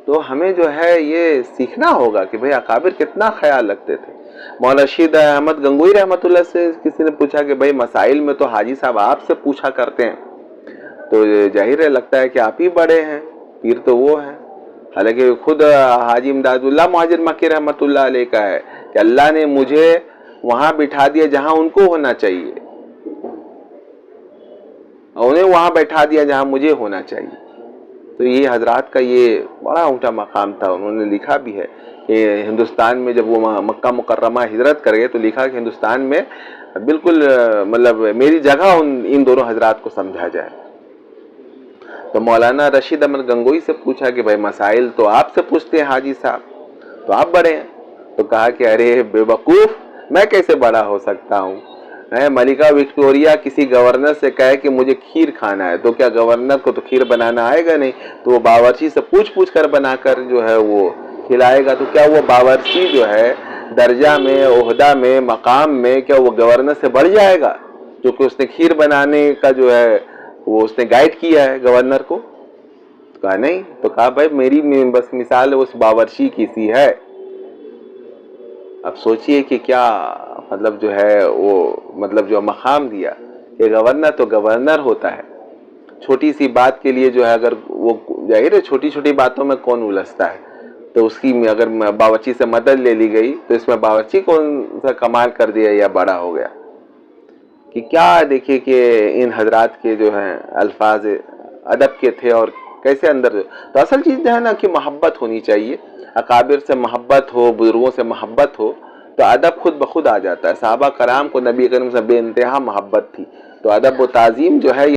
تو ہمیں جو ہے یہ سیکھنا ہوگا کہ بھئی اکابر کتنا خیال رکھتے تھے۔ مولانا رشید احمد گنگوئی رحمۃ اللہ سے کسی نے پوچھا کہ بھئی مسائل میں تو حاجی صاحب آپ سے پوچھا کرتے ہیں، تو ظاہر ہے لگتا ہے کہ آپ ہی بڑے ہیں، پیر تو وہ ہیں۔ حالانکہ خود حاجی امداد اللہ مہاجر مکی رحمۃ اللہ علیہ کا ہے کہ اللہ نے مجھے وہاں بٹھا دیا جہاں ان کو ہونا چاہیے، اور انہیں وہاں بیٹھا دیا جہاں مجھے ہونا چاہیے۔ تو یہ حضرات کا یہ بڑا اونچا مقام تھا۔ انہوں نے لکھا بھی ہے کہ ہندوستان میں جب وہ مکہ مکرمہ ہجرت کر گئے تو لکھا کہ ہندوستان میں بالکل مطلب میری جگہ ان دونوں حضرات کو سمجھا جائے۔ تو مولانا رشید احمد گنگوئی سے پوچھا کہ بھائی مسائل تو آپ سے پوچھتے ہیں حاجی صاحب، تو آپ بڑے ہیں۔ تو کہا کہ ارے بے وقوف، میں کیسے بڑا ہو سکتا ہوں؟ ملکہ وکٹوریہ کسی گورنر سے کہے کہ مجھے کھیر کھانا ہے، تو کیا گورنر کو تو کھیر بنانا آئے گا نہیں؟ تو وہ باورچی سے پوچھ کر بنا کر جو ہے وہ کھلائے گا۔ تو کیا وہ باورچی جو ہے درجہ میں، عہدہ میں، مقام میں، کیا وہ گورنر سے بڑھ جائے گا کیونکہ اس نے کھیر بنانے کا جو ہے وہ اس نے گائیڈ کیا ہے گورنر کو؟ کہا نہیں۔ تو کہا بھائی میری بس مثال اس باورچی کی سی ہے۔ اب سوچئے کہ کیا مطلب جو ہے وہ مطلب جو مقام دیا کہ گورنر تو گورنر ہوتا ہے، چھوٹی سی بات کے لیے جو ہے اگر وہ ظاہر ہے چھوٹی چھوٹی باتوں میں کون الجھتا ہے، تو اس کی اگر باورچی سے مدد لے لی گئی تو اس میں باورچی کون سا کمال کر دیا یا بڑا ہو گیا؟ کہ کیا دیکھیے کہ ان حضرات کے جو ہیں الفاظ ادب کے تھے اور کیسے اندر۔ تو اصل چیز جو ہے نا کہ محبت ہونی چاہیے، اکابر سے محبت ہو، بزرگوں سے محبت ہو تو ادب خود بخود آ جاتا ہے۔ صحابہ کرام کو نبی کریم سے بے انتہا محبت تھی، تو ادب و تعظیم جو ہے